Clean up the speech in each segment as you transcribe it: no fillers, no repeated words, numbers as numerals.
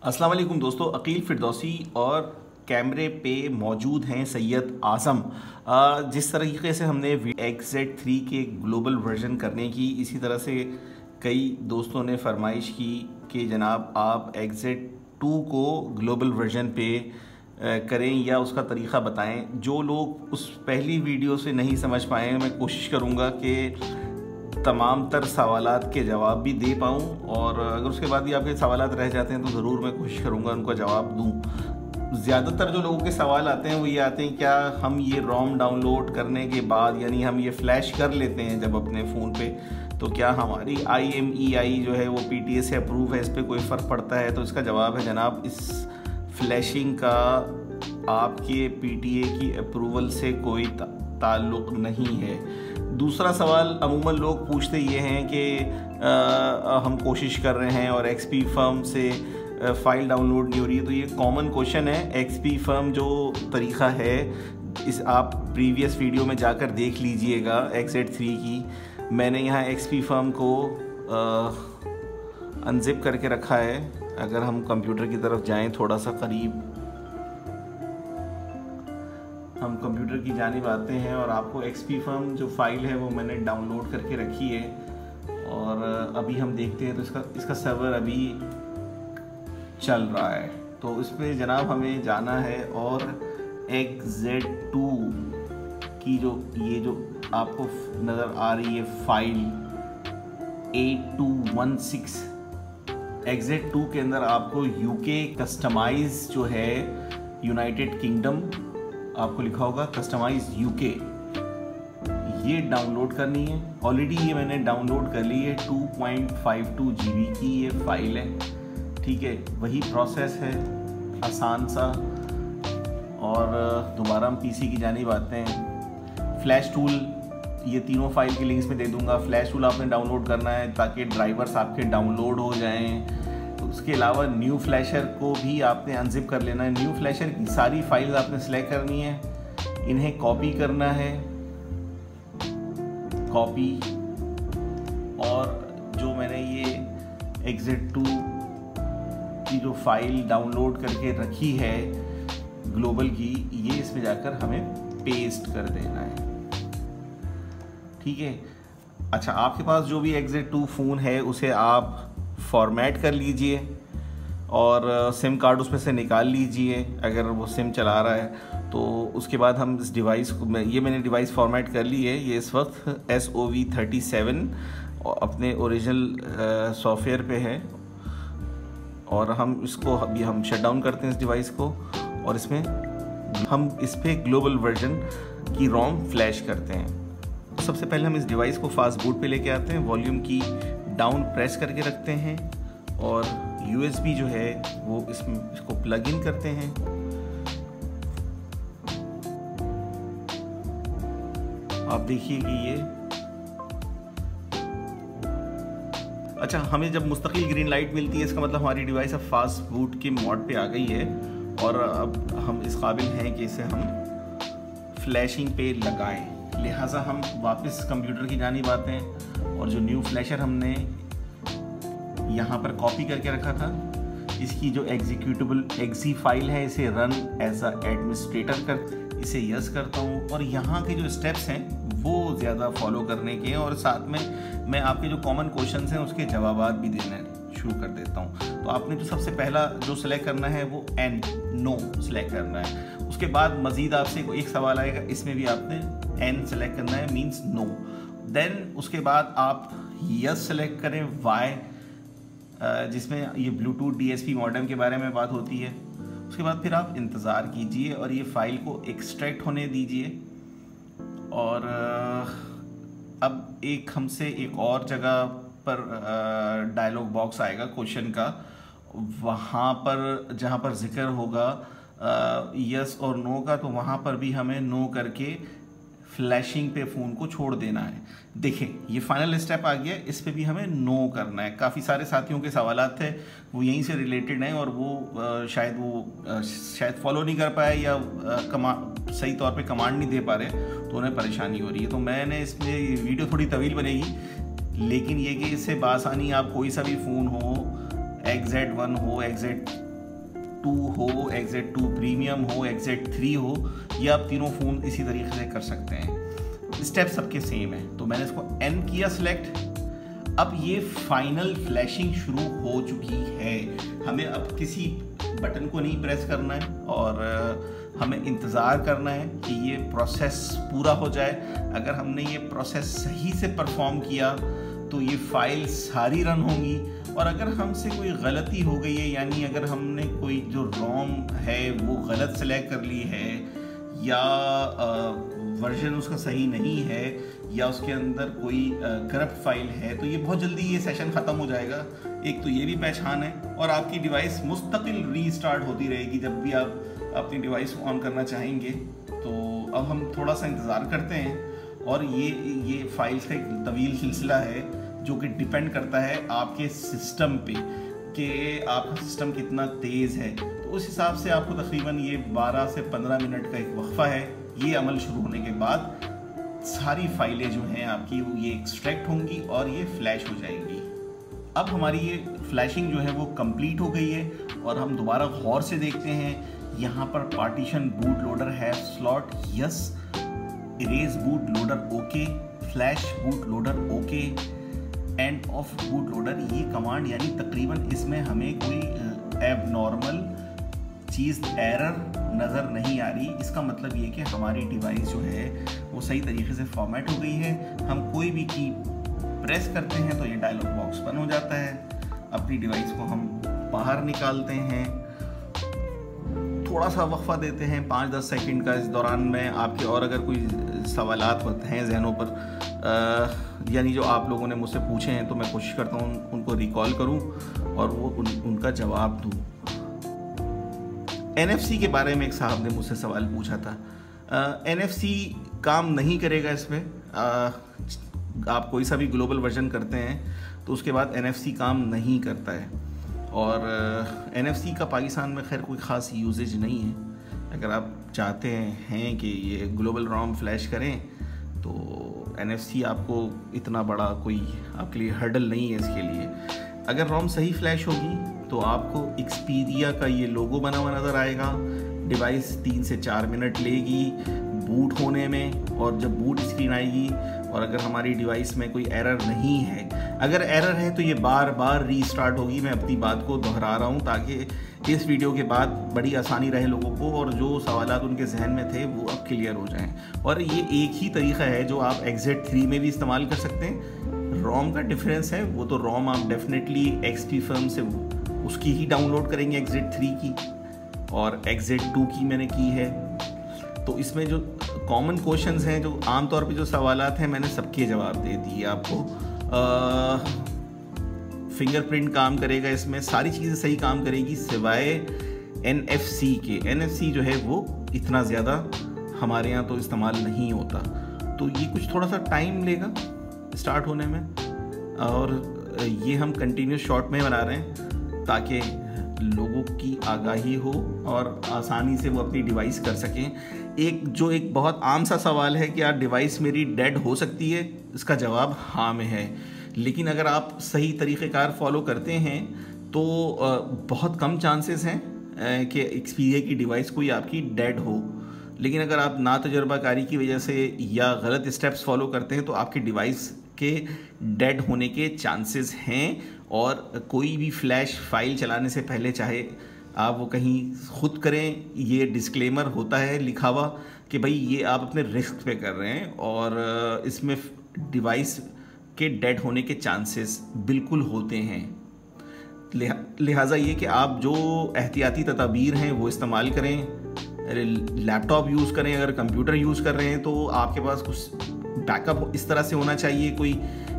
अस्सलाम वालेकुम दोस्तों, अकील फिरदौसी और कैमरे पे मौजूद हैं सैयद आज़म। जिस तरीके से हमने XZ3 के ग्लोबल वर्जन करने की, इसी तरह से कई दोस्तों ने फरमाइश की कि जनाब आप XZ2 को ग्लोबल वर्जन पे करें या उसका तरीक़ा बताएं। जो लोग उस पहली वीडियो से नहीं समझ पाए, मैं कोशिश करूँगा कि तमाम तर सवालात के जवाब भी दे पाऊँ, और अगर उसके बाद भी आपके सवालात रह जाते हैं तो ज़रूर मैं कोशिश करूँगा उनका जवाब दूँ। ज़्यादातर जो लोगों के सवाल आते हैं वो ये आते हैं, क्या हम ये रोम डाउनलोड करने के बाद, यानी हम ये फ़्लैश कर लेते हैं जब अपने फ़ोन पे, तो क्या हमारी IMEI जो है वो PTA से अप्रूव है, इस पर कोई फ़र्क पड़ता है? तो इसका जवाब है जनाब, इस फ्लैशिंग का आपके PTA की अप्रूवल से कोई ताल्लुक़ नहीं है। दूसरा सवाल अमूमन लोग पूछते ये हैं कि हम कोशिश कर रहे हैं और XP-Firm से फ़ाइल डाउनलोड नहीं हो रही है। तो ये कॉमन क्वेश्चन है। XP-Firm जो तरीक़ा है, इस आप प्रीवियस वीडियो में जाकर देख लीजिएगा XZ3 की। मैंने यहाँ XP-Firm को अनजिप करके रखा है। अगर हम कंप्यूटर की तरफ जाएं, थोड़ा सा करीब हम कंप्यूटर की जानिब आते हैं और आपको XP-Firm जो फ़ाइल है वो मैंने डाउनलोड करके रखी है, और अभी हम देखते हैं तो इसका सर्वर अभी चल रहा है। तो इस पर जनाब हमें जाना है, और XZ2 की ये जो आपको नज़र आ रही है फ़ाइल 8216, XZ2 के अंदर आपको UK कस्टमाइज़ जो है यूनाइटेड किंगडम, आपको लिखा होगा कस्टमाइज UK, ये डाउनलोड करनी है। ऑलरेडी ये मैंने डाउनलोड कर ली है। 2.52 GB की ये फाइल है, ठीक है। वही प्रोसेस है, आसान सा। और दोबारा हम PC की जानिब आते हैं। फ्लैश टूल, ये तीनों फाइल के लिंक्स में दे दूंगा। फ्लैश टूल आपने डाउनलोड करना है ताकि ड्राइवर्स आपके डाउनलोड हो जाएं। उसके अलावा न्यू फ्लैशर को भी आपने अनजिप कर लेना है। न्यू फ्लैशर की सारी फाइल्स आपने सेलेक्ट करनी है, इन्हें कॉपी करना है, कॉपी। और जो मैंने ये XZ2 की जो फाइल डाउनलोड करके रखी है ग्लोबल की, ये इसमें जाकर हमें पेस्ट कर देना है, ठीक है। अच्छा, आपके पास जो भी XZ2 फ़ोन है उसे आप फॉर्मेट कर लीजिए और सिम कार्ड उसमें से निकाल लीजिए अगर वो सिम चला रहा है तो। उसके बाद हम इस डिवाइस को, मैंने डिवाइस फॉर्मेट कर ली है। ये इस वक्त SOV37 अपने ओरिजिनल सॉफ्टवेयर पे है, और हम इसको अभी हम शट डाउन करते हैं इस डिवाइस को, और इसमें हम इस पे ग्लोबल वर्जन की रोम फ्लैश करते हैं। सबसे पहले हम इस डिवाइस को फास्ट बूट पे लेके आते हैं, वॉल्यूम की डाउन प्रेस करके रखते हैं, और USB जो है वो इसको प्लग इन करते हैं। आप देखिए कि ये अच्छा, हमें जब मुस्तकिल ग्रीन लाइट मिलती है, इसका मतलब हमारी डिवाइस अब फास्ट बूट के मोड पे आ गई है, और अब हम इस काबिल हैं कि इसे हम फ्लैशिंग पे लगाएं। लिहाजा हम वापस कंप्यूटर की जानिब आते हैं, और जो न्यू फ्लैशर हमने यहाँ पर कॉपी करके रखा था, इसकी जो एग्जीक्यूटेबल exe फाइल है, इसे रन एज अ एडमिनिस्ट्रेटर कर, इसे यस करता हूँ। और यहाँ के जो स्टेप्स हैं वो ज़्यादा फॉलो करने के हैं, और साथ में मैं आपके जो कॉमन क्वेश्चंस हैं उसके जवाबात भी देना शुरू कर देता हूँ। तो आपने जो सबसे पहला जो सिलेक्ट करना है वो नो सिलेक्ट करना है। उसके बाद मज़ीद आपसे एक सवाल आएगा, इसमें भी आपने N सेलेक्ट करना है, मीन्स नो। देन उसके बाद आप यस सेलेक्ट करें, वाई, जिसमें ये ब्लूटूथ DSP मॉडेम के बारे में बात होती है। उसके बाद फिर आप इंतज़ार कीजिए और ये फ़ाइल को एक्सट्रैक्ट होने दीजिए। और अब हमसे एक और जगह पर डायलॉग बॉक्स आएगा क्वेश्चन का, वहाँ पर जहाँ पर जिक्र होगा यस और नो का, तो वहाँ पर भी हमें नो करके फ्लैशिंग पे फ़ोन को छोड़ देना है। देखें, ये फाइनल स्टेप आ गया, इस पे भी हमें नो करना है। काफ़ी सारे साथियों के सवालात थे, वो यहीं से रिलेटेड हैं, और वो शायद फॉलो नहीं कर पाए या सही तौर पे कमांड नहीं दे पा रहे, तो उन्हें परेशानी हो रही है। तो मैंने इसमें वीडियो थोड़ी तवील बनेगी, लेकिन ये कि इससे बासानी आप कोई सा भी फ़ोन हो, XZ1 हो, XZ 2 हो, XZ2 प्रीमियम हो, XZ3 हो, ये आप तीनों फ़ोन इसी तरीके से कर सकते हैं। स्टेप सबके सेम है। तो मैंने इसको N किया सिलेक्ट। अब ये फाइनल फ्लैशिंग शुरू हो चुकी है। हमें अब किसी बटन को नहीं प्रेस करना है और हमें इंतज़ार करना है कि ये प्रोसेस पूरा हो जाए। अगर हमने ये प्रोसेस सही से परफॉर्म किया तो ये फाइल सारी रन होंगी, और अगर हमसे कोई गलती हो गई है, यानी अगर हमने कोई जो रोम है वो गलत सेलेक्ट कर ली है, या वर्जन उसका सही नहीं है, या उसके अंदर कोई करप्ट फाइल है, तो ये बहुत जल्दी ये सेशन ख़त्म हो जाएगा। एक तो ये भी पहचान है, और आपकी डिवाइस मुस्तकिल रीस्टार्ट होती रहेगी जब भी आप अपनी डिवाइस को ऑन करना चाहेंगे। तो अब हम थोड़ा सा इंतज़ार करते हैं, और ये फाइल्स का एक तवील सिलसिला है जो कि डिपेंड करता है आपके सिस्टम पे कि आपका सिस्टम कितना तेज़ है। तो उस हिसाब से आपको तकरीबन ये 12 से 15 मिनट का एक वक्फा है। ये अमल शुरू होने के बाद सारी फाइलें जो हैं आपकी ये एक्सट्रैक्ट होंगी और ये फ्लैश हो जाएंगी। अब हमारी ये फ्लैशिंग जो है वो कंप्लीट हो गई है, और हम दोबारा गौर से देखते हैं। यहाँ पर पार्टीशन बूट लोडर है slot yes, erase boot loader okay, flash boot loader okay, end of boot loader, ये कमांड यानी तकरीबन इसमें हमें कोई एबनॉर्मल चीज़ एरर नज़र नहीं आ रही। इसका मतलब ये कि हमारी डिवाइस जो है वो सही तरीके से फॉर्मेट हो गई है। हम कोई भी की प्रेस करते हैं तो ये डायलॉग बॉक्स बंद हो जाता है। अपनी डिवाइस को हम बाहर निकालते हैं, थोड़ा सा वक्फा देते हैं 5-10 सेकंड का। इस दौरान में आपके और अगर कोई सवालात होते हैं जहनों पर, यानी जो आप लोगों ने मुझसे पूछे हैं, तो मैं कोशिश करता हूँ उनको रिकॉल करूँ और वो उनका जवाब दूँ। NFC के बारे में एक साहब ने मुझसे सवाल पूछा था। NFC काम नहीं करेगा इसमें। आप कोई सा भी ग्लोबल वर्जन करते हैं तो उसके बाद NFC काम नहीं करता है, और NFC का पाकिस्तान में खैर कोई ख़ास यूजेज नहीं है। अगर आप चाहते हैं कि ये ग्लोबल रोम फ्लैश करें तो NFC आपको इतना बड़ा कोई आपके लिए हर्डल नहीं है इसके लिए। अगर रोम सही फ्लैश होगी तो आपको एक्सपीरिया का ये लोगो बना हुआ नज़र आएगा। डिवाइस 3 से 4 मिनट लेगी बूट होने में, और जब बूट स्क्रीन आएगी, और अगर हमारी डिवाइस में कोई एरर नहीं है, अगर एरर है तो ये बार बार रीस्टार्ट होगी। मैं अपनी बात को दोहरा रहा हूँ ताकि इस वीडियो के बाद बड़ी आसानी रहे लोगों को, और जो सवालात उनके जहन में थे वो अब क्लियर हो जाएं। और ये एक ही तरीका है जो आप XZ3 में भी इस्तेमाल कर सकते हैं। रोम का डिफरेंस है, वो तो रोम आप डेफिनेटली XP फर्म से उसकी ही डाउनलोड करेंगे XZ3 की, और XZ2 की मैंने की है। तो इसमें जो कॉमन क्वेश्चंस हैं, जो आमतौर पे जो सवालात हैं, मैंने सबके जवाब दे दिए आपको। फिंगरप्रिंट काम करेगा इसमें, सारी चीज़ें सही काम करेगी सिवाय NFC के। NFC जो है वो इतना ज़्यादा हमारे यहाँ तो इस्तेमाल नहीं होता, तो ये कुछ थोड़ा सा टाइम लेगा स्टार्ट होने में। और ये हम कंटिन्यूस शॉट में बना रहे हैं ताकि लोगों की आगाही हो और आसानी से वो अपनी डिवाइस कर सकें। एक बहुत आम सा सवाल है कि यार डिवाइस मेरी डेड हो सकती है, इसका जवाब हाँ में है। लेकिन अगर आप सही तरीक़ेकार फॉलो करते हैं तो बहुत कम चांसेस हैं कि एक्सपीरिया की डिवाइस कोई आपकी डेड हो। लेकिन अगर आप ना तजुर्बाकारी की वजह से या गलत स्टेप्स फॉलो करते हैं तो आपकी डिवाइस के डेड होने के चांसेस हैं। और कोई भी फ्लैश फाइल चलाने से पहले, चाहे आप वो कहीं ख़ुद करें, ये डिस्क्लेमर होता है लिखा हुआ कि भाई ये आप अपने रिस्क पे कर रहे हैं, और इसमें डिवाइस के डेड होने के चांसेस बिल्कुल होते हैं। लिहाजा ये कि आप जो एहतियाती तदाबीर हैं वो इस्तेमाल करें। लैपटॉप यूज़ करें, अगर कंप्यूटर यूज़ कर रहे हैं तो आपके पास कुछ बैकअप इस तरह से होना चाहिए कोई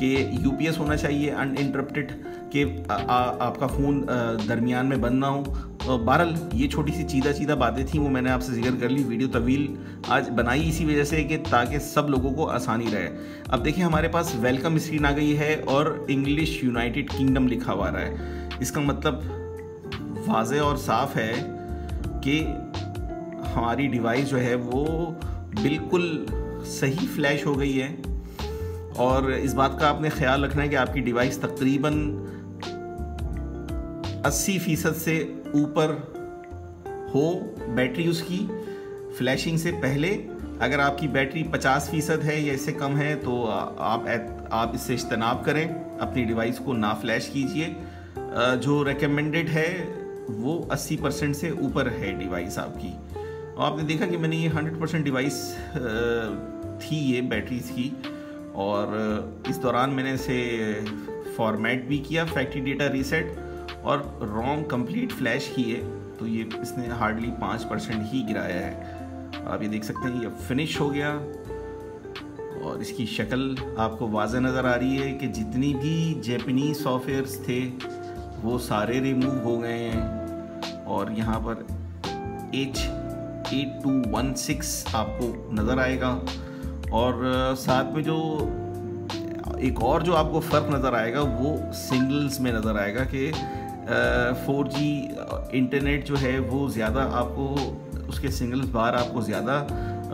कि UPS होना चाहिए अनइंटरप्टेड, कि आपका फ़ोन दरमियान में बंद ना हो। बहरहाल ये छोटी सी चीदा बातें थी, वो मैंने आपसे जिक्र कर ली। वीडियो तवील आज बनाई इसी वजह से कि ताकि सब लोगों को आसानी रहे। अब देखिए हमारे पास वेलकम स्क्रीन आ गई है और इंग्लिश यूनाइटेड किंगडम लिखा हुआ रहा है। इसका मतलब वाज़ेह और साफ है कि हमारी डिवाइस जो है वो बिल्कुल सही फ्लैश हो गई है। और इस बात का आपने ख्याल रखना है कि आपकी डिवाइस तकरीबन 80% से ऊपर हो बैटरी उसकी फ्लैशिंग से पहले। अगर आपकी बैटरी 50% है या इससे कम है तो आप इससे इज्तनाब करें, अपनी डिवाइस को ना फ्लैश कीजिए। जो रिकमेंडेड है वो 80% से ऊपर है डिवाइस आपकी। और आपने देखा कि मैंने ये 100% डिवाइस थी ये बैटरीज की, और इस दौरान मैंने इसे फॉर्मेट भी किया, फैक्ट्री डेटा रीसेट, और रोम कंप्लीट फ्लैश किए तो ये इसने हार्डली 5% ही गिराया है। आप ये देख सकते हैं ये फिनिश हो गया, और इसकी शक्ल आपको वाज़ह नज़र आ रही है कि जितनी भी जापानीज सॉफ्टवेयर्स थे वो सारे रिमूव हो गए हैं। और यहाँ पर H8216 आपको नज़र आएगा, और साथ में जो एक और जो आपको फ़र्क नज़र आएगा वो सिग्नल्स में नज़र आएगा कि 4G इंटरनेट जो है वो ज़्यादा आपको उसके सिग्नल्स बाहर आपको ज़्यादा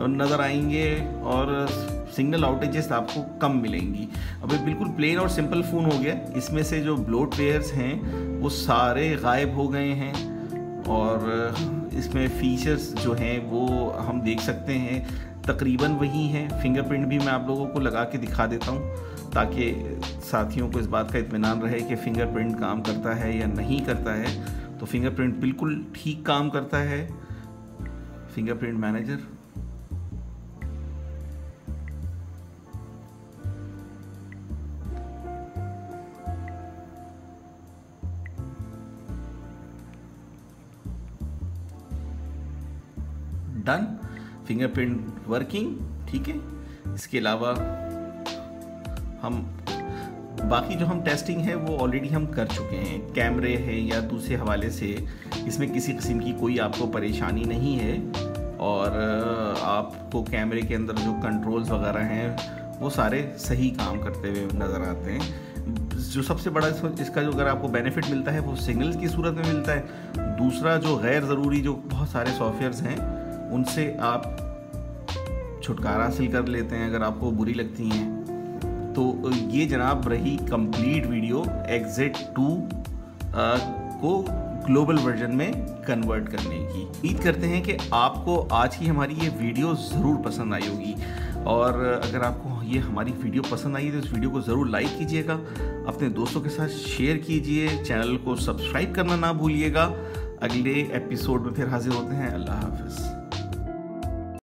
नज़र आएंगे और सिग्नल आउटेजेस आपको कम मिलेंगी। अब ये बिल्कुल प्लेन और सिंपल फ़ोन हो गया। इसमें से जो ब्लोटवेयर्स हैं वो सारे गायब हो गए हैं, और इसमें फीचर्स जो हैं वो हम देख सकते हैं तकरीबन वही हैं। फिंगरप्रिंट भी मैं आप लोगों को लगा के दिखा देता हूँ ताकि साथियों को इस बात का इत्मीनान रहे कि फिंगरप्रिंट काम करता है या नहीं करता है। तो फिंगरप्रिंट बिल्कुल ठीक काम करता है। Fingerprint manager, done, fingerprint working, ठीक है। इसके अलावा हम बाकी जो हम टेस्टिंग है वो ऑलरेडी हम कर चुके हैं, कैमरे हैं या दूसरे हवाले से इसमें किसी किस्म की कोई आपको परेशानी नहीं है, और आपको कैमरे के अंदर जो कंट्रोल्स वगैरह हैं वो सारे सही काम करते हुए नज़र आते हैं। जो सबसे बड़ा इसका जो अगर आपको बेनिफिट मिलता है वो सिग्नल्स की सूरत में मिलता है। दूसरा जो गैर ज़रूरी जो बहुत सारे सॉफ्टवेयर्स हैं उनसे आप छुटकारा हासिल कर लेते हैं अगर आपको बुरी लगती हैं। तो ये जनाब रही कंप्लीट वीडियो एग्जिट 2 को ग्लोबल वर्जन में कन्वर्ट करने की। उम्मीद करते हैं कि आपको आज की हमारी ये वीडियो ज़रूर पसंद आई होगी, और अगर आपको ये हमारी वीडियो पसंद आई तो इस वीडियो को ज़रूर लाइक कीजिएगा, अपने दोस्तों के साथ शेयर कीजिए, चैनल को सब्सक्राइब करना ना भूलिएगा। अगले एपिसोड में फिर हाजिर होते हैं। अल्लाह हाफ़िज़।